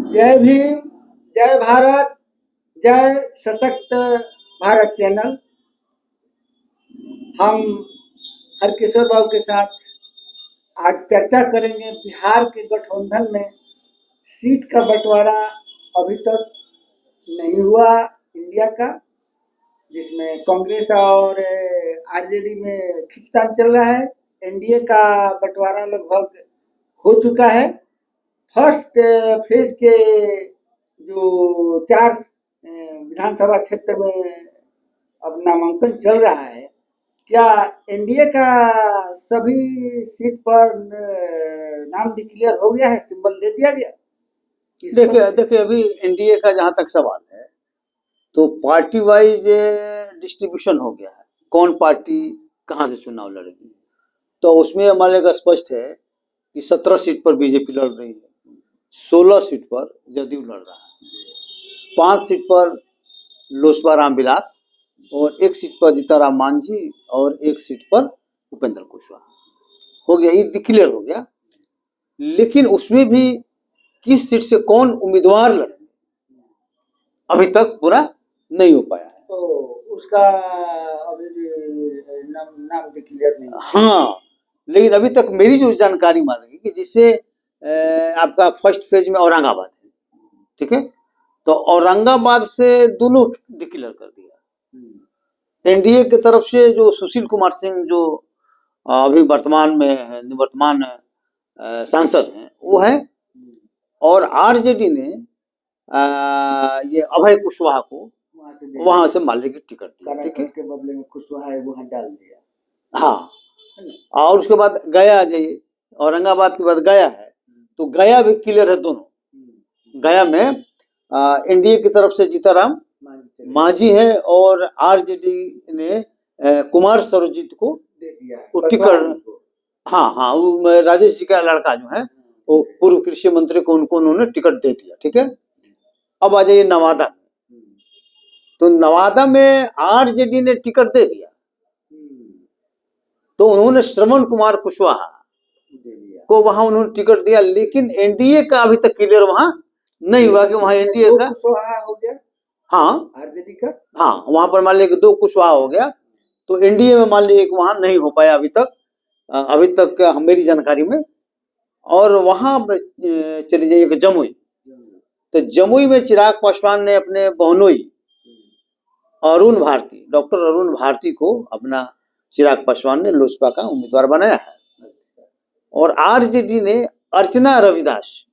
जय भीम, जय भारत, जय सशक्त भारत चैनल। हम हरकिशोर बाबू के साथ आज चर्चा करेंगे बिहार के गठबंधन में सीट का बंटवारा अभी तक नहीं हुआ इंडिया का, जिसमें कांग्रेस और आरजेडी में खींचतान चल रहा है। एनडीए का बंटवारा लगभग हो चुका है। फर्स्ट फेज के जो 4 विधानसभा क्षेत्र में अब नामांकन चल रहा है, क्या एनडीए का सभी सीट पर नाम डिक्लेयर हो गया है, सिंबल दे दिया गया? देखिए अभी एनडीए का जहां तक सवाल है तो पार्टी वाइज डिस्ट्रीब्यूशन हो गया है, कौन पार्टी कहां से चुनाव लड़ेगी। तो उसमें हमारे का स्पष्ट है कि 17 सीट पर बीजेपी लड़ रही है, 16 सीट पर जदयू लड़ रहा है, 5 सीट पर लोजपा रामविलास और 1 सीट पर जीताराम मांझी और 1 सीट पर उपेंद्र कुशवाहा। हो गया, ये डिक्लेयर हो गया। लेकिन उसमें भी किस सीट से कौन उम्मीदवार लड़े अभी तक पूरा नहीं हो पाया है। तो उसका अभी नाम डिक्लेयर नहीं। हाँ, लेकिन अभी तक मेरी जो जानकारी मानेगी कि जिससे आपका फर्स्ट फेज में औरंगाबाद है, ठीक है, तो औरंगाबाद से दोनों डिक्लेयर कर दिया। एनडीए की तरफ से जो सुशील कुमार सिंह जो अभी वर्तमान सांसद हैं वो है, और आरजेडी ने ये अभय कुशवाहा को वहां से माले की टिकट दिया, ठीक है, के बदले में कुशवाहा वो डाल दिया। हाँ, और उसके बाद गया आ जाइए, औरंगाबाद के बाद गया है, तो गया भी क्लियर है दोनों। गया में एनडीए की तरफ से जीताराम मांझी है और आरजेडी ने कुमार सर्वजीत को दे दिया वो टिकट। हाँ, वो राजेश जी का लड़का जो है वो पूर्व कृषि मंत्री को उनको उन्होंने टिकट दे दिया, ठीक है। अब आ जाइए नवादा, तो नवादा में आरजेडी ने टिकट दे दिया, तो उन्होंने श्रवण कुमार कुशवाहा को वहां उन्होंने टिकट दिया। लेकिन एनडीए का अभी तक क्लियर वहां नहीं हुआ कि वहां एनडीए का हो गया। हाँ, आरजेडी का हाँ, वहां पर मान लीजिए 2 कुशवाहा हो गया, तो एनडीए में मान लीजिए वहां नहीं हो पाया अभी तक मेरी जानकारी में। और वहां चले जाइए जमुई, तो जमुई में चिराग पासवान ने अपने बहनोई डॉक्टर अरुण भारती को अपना चिराग पासवान ने लोजपा का उम्मीदवार बनाया है, और आरजेडी ने अर्चना रविदास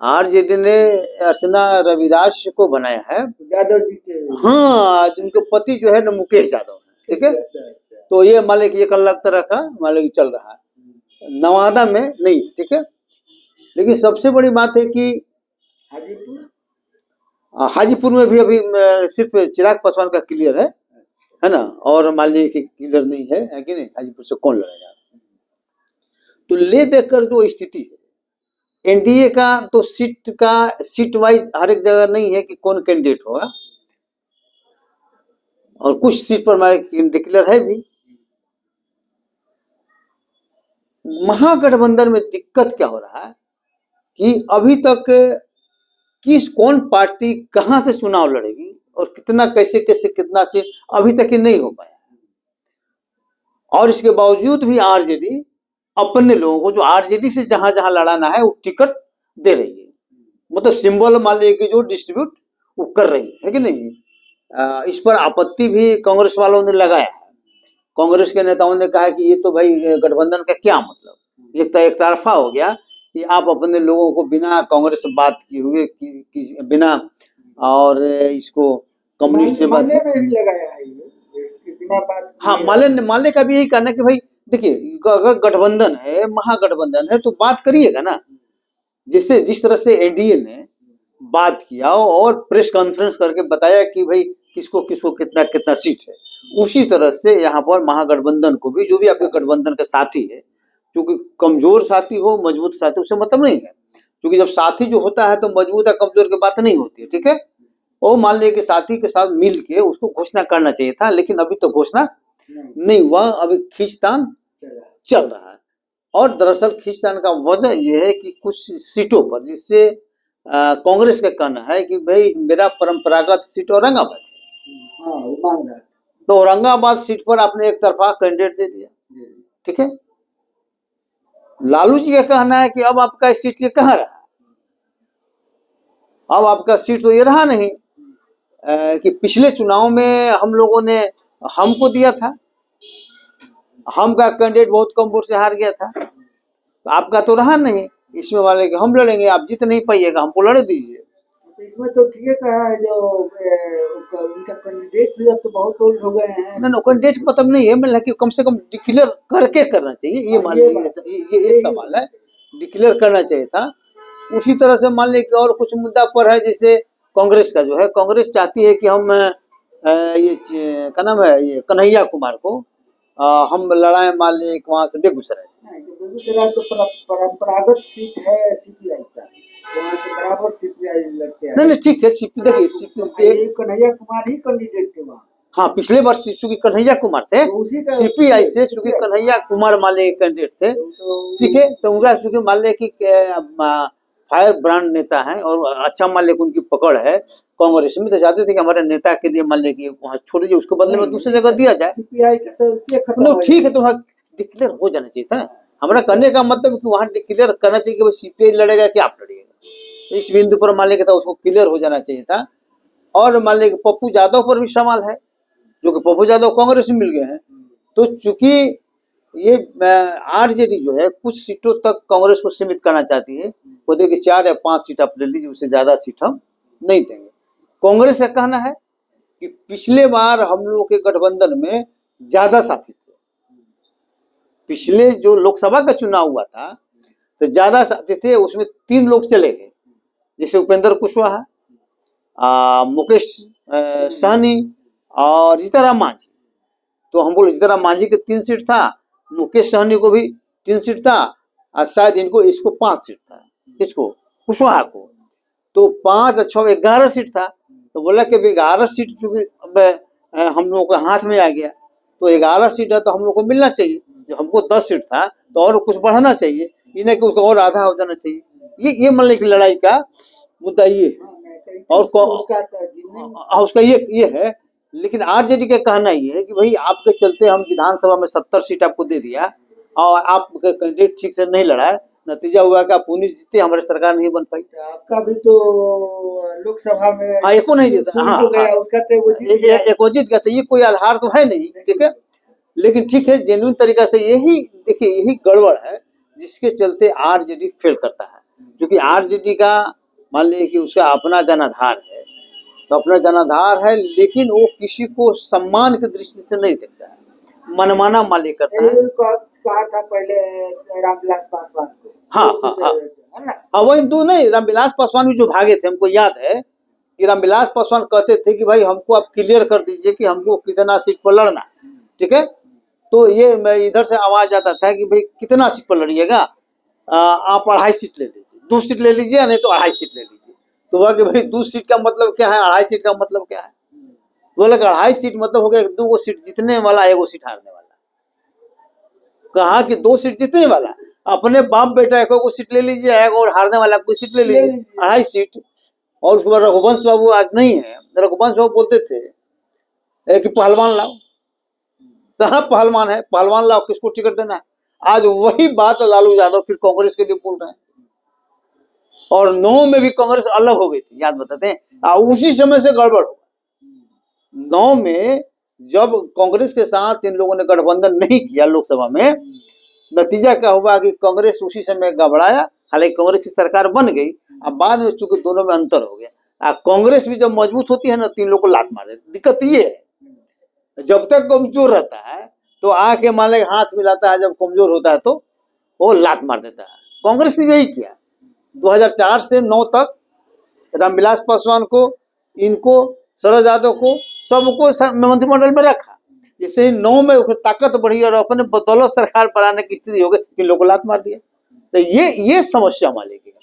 आरजेडी ने अर्चना रविदास को बनाया है, यादव जी के। हाँ, उनके पति जो है ना मुकेश यादव है, ठीक है। तो ये मान लीजिए एक अलग तरह का मान लीजिए चल रहा है, नवादा में नहीं, ठीक है। लेकिन सबसे बड़ी बात है कि हाजीपुर में भी अभी सिर्फ चिराग पासवान का क्लियर है ना, और मान लीजिए कि क्लियर नहीं है कि नहीं, हाजीपुर से कौन लड़ेगा। तो ले देखकर जो स्थिति है एनडीए का, तो सीट वाइज हर एक जगह नहीं है कि कौन कैंडिडेट होगा, और कुछ सीट पर हमारे डिक्लेयर है भी। महागठबंधन में दिक्कत क्या हो रहा है कि अभी तक कौन पार्टी कहां से चुनाव लड़ेगी और कितना कैसे कितना सीट अभी तक ही नहीं हो पाया। और इसके बावजूद भी आरजेडी अपने लोगों को, जो आरजेडी से जहां जहां लड़ाना है वो टिकट दे रही है, मतलब सिंबल मान लीजिए जो डिस्ट्रीब्यूट वो कर रही है कि नहीं। इस पर आपत्ति भी कांग्रेस वालों ने लगाया है। कांग्रेस के नेताओं ने कहा कि ये तो भाई गठबंधन का क्या मतलब, एक तरफा हो गया कि आप अपने लोगों को बिना कांग्रेस से बात किए हुए बिना, और इसको कम्युनिस्ट से बात लगाया है बिना बात। हाँ, माले का भी यही कहना है कि भाई देखिए, अगर गठबंधन है, महागठबंधन है, तो बात करिएगा ना, जिस तरह से एनडीए ने बात किया और प्रेस कॉन्फ्रेंस करके बताया कि भाई किसको किसको कितना कितना सीट है, उसी तरह से यहाँ पर महागठबंधन को भी, जो भी आपके गठबंधन के साथी है, क्योंकि कमजोर साथी हो मजबूत साथी उससे मतलब नहीं है, क्योंकि जब साथी जो होता है तो मजबूत या कमजोर की बात नहीं होती है, ठीक है। और मान लीजिए कि साथी के साथ मिल के उसको घोषणा करना चाहिए था, लेकिन अभी तो घोषणा नहीं हुआ, अभी खींचतान चल रहा है। और दरअसल खींचतान का वजह यह है कि कुछ सीटों पर जिससे कांग्रेस का कहना है कि भाई मेरा परंपरागत सीट औरंगाबाद है। हाँ वो मांग रहा था। तो औरंगाबाद सीट पर आपने एक तरफा कैंडिडेट दे दिया, ठीक है। लालू जी का कहना है कि अब आपका सीट ये कहाँ रहा, अब आपका सीट तो ये रहा नहीं कि पिछले चुनाव में हम लोगों ने हमको दिया था, हम का कैंडिडेट बहुत कम वोट से हार गया था, तो आपका तो रहा नहीं, इसमें वाले कि हम लड़ेंगे, आप जीत नहीं पाइएगा, हमको लड़ दीजिए। तो इसमें तो ठीक है कहा है जो उनका कैंडिडेट भी अब तो बहुत ओल्ड हो गए हैं। ना कैंडिडेट का मतलब नहीं है, मतलब कि कम से कम डिक्लेयर करके करना चाहिए, ये मान लीजिए ये सवाल है, डिक्लेयर करना चाहिए था। उसी तरह से मान लीजिए और कुछ मुद्दा पर है, जैसे कांग्रेस का जो है, कांग्रेस चाहती है कि हम ये क्या नाम है, ये कन्हैया कुमार को हम लड़ाएं मान लीजिए वहाँ से बेगूसराय से। बेगूसराय तो परंपरागत सीट है सीपीआई का, वहाँ से बराबर सीपीआई लड़ते हैं। नहीं ठीक है, सीपी देखिए सीपी कन्हैया कुमार ही कैंडिडेट थे वहाँ। हाँ पिछले वर्ष चूंकि कन्हैया कुमार थे, सीपीआई से चूंकि कन्हैया कुमार मान लीजिए कैंडिडेट थे, ठीक है। तो उनका चूंकि मान लीजिए कि फायर ब्रांड नेता है और अच्छा मान लीजिए उनकी पकड़ है कांग्रेस में, तो चाहते थे कि हमारे नेता के लिए मान लीजिए कि वहाँ छोड़ दीजिए, उसके बदले में दूसरी जगह दिया जाए। सीपीआई का तो ठीक है, तो वहाँ डिक्लेयर हो जाना चाहिए था ना। हमारा कहने का मतलब कि वहाँ डिक्लेयर करना चाहिए कि भाई सीपीआई लड़ेगा कि आप लड़िएगा, इस बिंदु पर मान लीजिए उसको क्लियर हो जाना चाहिए था। और मान लीजिए पप्पू यादव पर भी सवाल है, जो कि पप्पू यादव कांग्रेस में मिल गए हैं। तो चूंकि ये आरजेडी जो है कुछ सीटों तक कांग्रेस को सीमित करना चाहती है, वो देखिए 4 या 5 सीट आप ले लीजिए, उससे ज्यादा सीट हम नहीं देंगे। कांग्रेस का कहना है कि पिछले बार हम लोगों के गठबंधन में ज्यादा साथी थे, पिछले जो लोकसभा का चुनाव हुआ था तो ज्यादा साथी थे, उसमें 3 लोग चले गए, जैसे उपेंद्र कुशवाहा, मुकेश सहनी और जीतनराम मांझी। तो हम बोले जीतनराम मांझी के 3 सीट था, मुकेश सहनी को भी 3 सीट था, और शायद इसको 5 सीट था, इसको कुशवाहा को। तो 5 और 6 11 सीट था। तो बोला कि 11 सीट चूंकि अब हम लोगों के हाथ में आ गया, तो 11 सीट है तो हम लोग को मिलना चाहिए, जो हमको 10 सीट था तो और कुछ बढ़ाना चाहिए, ये नहीं कि उसका और आधा हो जाना चाहिए। ये मान लीजिए लड़ाई का मुद्दा ये है। और उसका ये है। लेकिन आरजेडी का कहना ये है कि भाई आपके चलते हम विधानसभा में 70 सीट आपको दे दिया और आप कैंडिडेट ठीक से नहीं लड़ा, नतीजा हुआ कि आप 19 जीते, हमारी सरकार नहीं बन पाई। आपका भी तो लोकसभा में हाँ एको नहीं जीता, हाँ उसका तो एक जीत गया था, ये कोई आधार तो है नहीं, ठीक है। लेकिन ठीक है, जेन्युइन तरीका से यही देखिए यही गड़बड़ है जिसके चलते आरजेडी फेल करता है। क्योंकि आरजेडी का मान लीजिए कि उसका अपना जनाधार है, तो अपना जनाधार है, लेकिन वो किसी को सम्मान की दृष्टि से नहीं देखता है, मनमाना मालिक करता है। कहा था पहले रामविलास पासवान को, हाँ वही दो नहीं, रामविलास पासवान भी जो भागे थे, हमको याद है कि रामविलास पासवान कहते थे कि भाई हमको आप क्लियर कर दीजिए कि हमको कितना सीट पर लड़ना, ठीक है। तो ये मैं इधर से आवाज आता था कि भाई कितना सीट पर लड़िएगा, आप 2.5 सीट ले लीजिए, 2 सीट ले लीजिए, नहीं तो 2.5 सीट ले लीजिए। तो वह कि भाई 2 सीट का मतलब क्या है, 2.5 सीट का मतलब क्या है। बोले 2.5 सीट मतलब हो गया 2 सीट जीतने वाला, 1 सीट हारने वाला। कहा कि 2 सीट जीतने वाला, अपने बाप बेटा 1 सीट ले लीजिए, एक और हारने वाला कोई सीट ले लीजिए, 2.5 सीट। और उसके बाद रघुवंश बाबू आज नहीं है, रघुवंश बाबू बोलते थे कि पहलवान लाओ, कहाँ पहलवान है, पहलवान लाओ, किसको टिकट देना है। आज वही बात लालू यादव फिर कांग्रेस के लिए बोल रहे हैं। और 9 में भी कांग्रेस अलग हो गई थी, याद बताते हैं, उसी समय से गड़बड़ हो। 9 में जब कांग्रेस के साथ इन लोगों ने गठबंधन नहीं किया लोकसभा में, नतीजा क्या हुआ कि कांग्रेस उसी समय घबराया, हालांकि कांग्रेस की सरकार बन गई। अब बाद में चूंकि दोनों में अंतर हो गया, कांग्रेस भी जब मजबूत होती है ना, 3 लोग को लात मार देती। दिक्कत ये है, जब तक कमजोर रहता है तो आके मान ले हाथ मिलाता है, जब कमजोर होता है तो वो लात मार देता है। कांग्रेस ने यही किया 2004 से 9 तक, रामविलास पासवान को, इनको, शरद यादव को, सबको मंत्रिमंडल में रखा। जैसे ही 9 में ताकत बढ़ी और अपने बदौलत सरकार बनाने की स्थिति हो गई, 3 लोगों को लात मार दिया। तो ये समस्या मान लीजिए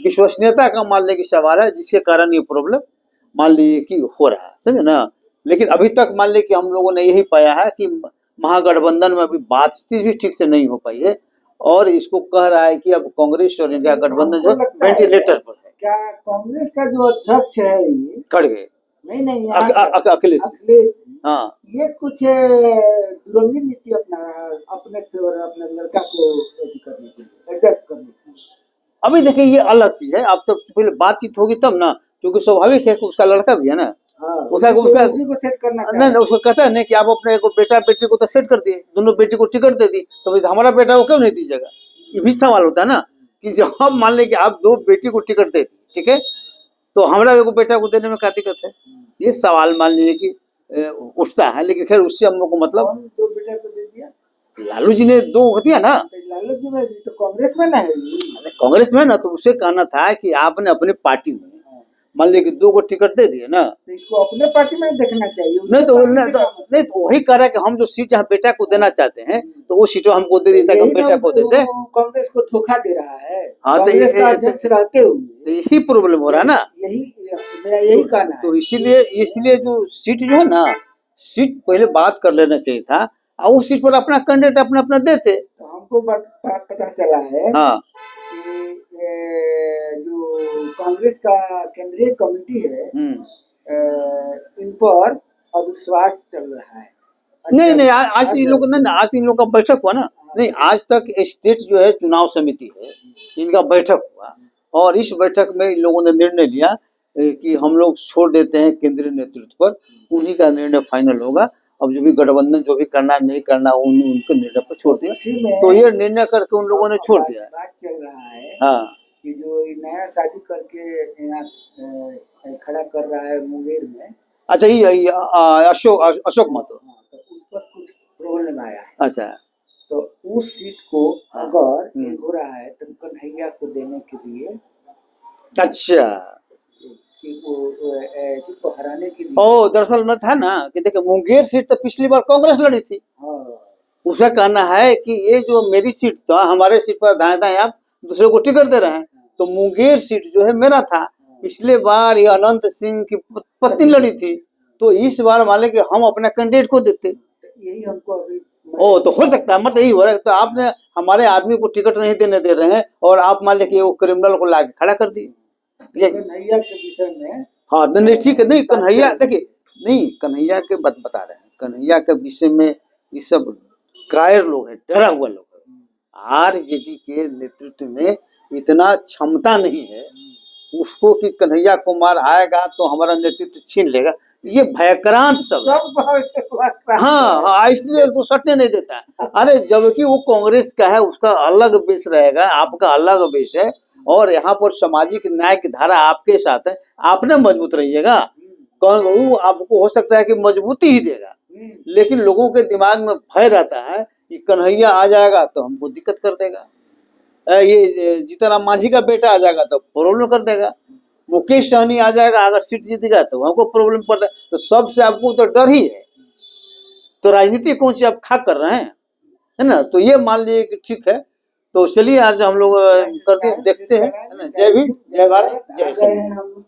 विश्वसनीयता का मान लीजिए सवाल है, जिसके कारण ये प्रॉब्लम मान लीजिए कि हो रहा है, समझे ना। लेकिन अभी तक मान लीजिए कि हम लोगों ने यही पाया है कि महागठबंधन में अभी बातचीत भी ठीक से नहीं हो पाई है, और इसको कह रहा है कि अब कांग्रेस और इंडिया गठबंधन जो हमको लगता है वेंटिलेटर पर है, क्या कांग्रेस का जो अध्यक्ष है ये कट गए नहीं यहाँ का अखिलेश। अखिलेश हाँ ये कुछ दुरंगी नीति अपना अपने फेवर अपने लड़का को एडी करने के लिए एडजस्ट करने के लिए। अभी देखिए ये अलग चीज है, अब तो पहले बातचीत होगी तब ना, क्योंकि स्वाभाविक है कि उसका लड़का भी है ना, हाँ, उसका उसी को सेट करना नहीं नहीं, उसको कहता है ना कि आप अपने को बेटा बेटी को तो सेट कर दिए, दोनों बेटी को टिकट दे दी, तो भाई हमारा बेटा को क्यों नहीं दीजिएगा? ये भी सवाल होता है ना कि जब मान लें कि आप दो बेटी को टिकट दे दी, ठीक है, तो हमारा एगो बेटा को देने में क्या दिक्कत है? ये सवाल मान लीजिए कि उठता है, लेकिन खैर उससे हम लोग को मतलब कौन दो बेटा को दे दिया? लालू जी ने दो दिया ना, तो लालू जी में भी तो कांग्रेस में ना है ये। अरे कांग्रेस में ना, तो उसे कहना था कि आपने अपनी पार्टी में मान लीजिए कि दो को टिकट दे दिए ना, तो इसको अपने पार्टी में देखना चाहिए। उसके नहीं तो पार्टी नहीं में तो, क्या मतलब? नहीं तो वही कह रहा है कि हम जो सीट यहाँ बेटा को देना चाहते हैं तो वो सीटों हमको दे देता है कि हम यही ना बेटा को देते हैं। वो कांग्रेस को धोखा दे रहा है। हाँ, तो कांग्रेस का ये- अध्यक्ष रहते तो हुए यही प्रॉब्लम हो रहा है ना, यही मेरा यही कहना है। तो इसीलिए इसलिए जो सीट जो है ना, सीट पहले बात कर लेना चाहिए था, और उस सीट पर अपना कैंडिडेट अपना अपना देते। तो हमको पता चला है हाँ कि जो कांग्रेस का केंद्रीय कमेटी है इन पर अविश्वास चल रहा है। नहीं नहीं, आज तो इन लोग नहीं, आज तो इन लोग का बैठक हुआ ना, नहीं आज तक स्टेट जो है चुनाव समिति है, इनका बैठक हुआ, और इस बैठक में इन लोगों ने निर्णय लिया कि हम लोग छोड़ देते हैं केंद्रीय नेतृत्व पर, उन्हीं का निर्णय फाइनल होगा। अब जो भी गठबंधन जो भी करना नहीं करना उनके निर्णय पर छोड़ दिया, तो ये निर्णय करके उन लोगों ने छोड़ दिया है। बात चल रहा है हाँ कि जो ये नया शादी करके यहाँ खड़ा कर रहा है मुंगेर में। अच्छा, ये अशोक महतो, हाँ, तो उस पर कुछ प्रॉब्लम आया है। अच्छा तो उस सीट को हाँ, अगर ये हो रहा है तो कन्हैया को देने के लिए, अच्छा, कि वो सीट को हराने के लिए। ओ दरअसल में था ना कि देखिए मुंगेर सीट तो पिछली बार कांग्रेस लड़ी थी, हाँ, उसका कहना है कि ये जो मेरी सीट था, हमारे सीट पर दाएं दाएं आप दूसरे को टिकट दे रहे हैं, तो मुंगेर सीट जो है मेरा था, पिछले बार ये अनंत सिंह की पत्नी लड़ी थी, तो इस बार मान लें कि हम अपना कैंडिडेट को देते। तो यही हमको अभी ओ तो हो सकता है, मतलब यही हो रहा है, तो आपने हमारे आदमी को टिकट नहीं देने दे रहे हैं और आप मान लें कि वो क्रिमिनल को लाके खड़ा कर दिए। कन्हैया के विषय में। हाँ नहीं ठीक है, नहीं कन्हैया देखिए, नहीं कन्हैया के बता रहे हैं, कन्हैया के विषय में ये सब कायर लोग हैं, डरा हुआ लोग है। आरजेडी के नेतृत्व में इतना क्षमता नहीं है उसको कि कन्हैया कुमार आएगा तो हमारा नेतृत्व छीन लेगा, ये भयक्रांत सब है। हाँ, इसलिए उसको सटने नहीं देता है। अरे जबकि वो कांग्रेस का है, उसका अलग बेस रहेगा, आपका अलग बेस है, और यहाँ पर सामाजिक न्याय की धारा आपके साथ है, आपने मजबूत रहिएगा, वो आपको हो सकता है कि मजबूती ही देगा, लेकिन लोगों के दिमाग में भय रहता है कि कन्हैया आ जाएगा तो हमको दिक्कत कर देगा, ये जीतनराम मांझी का बेटा आ जाएगा तो प्रॉब्लम कर देगा, मुकेश सहनी आ जाएगा अगर सीट जीतेगा तो हमको प्रॉब्लम पड़ता है, तो सबसे आपको तो डर ही है, तो राजनीति कौन सी आप खा कर रहे हैं, है ना। तो ये मान लीजिए कि ठीक है, तो चलिए आज हम लोग करते देखते हैं, है ना। जय भीम, जय भारत, जय हिंद।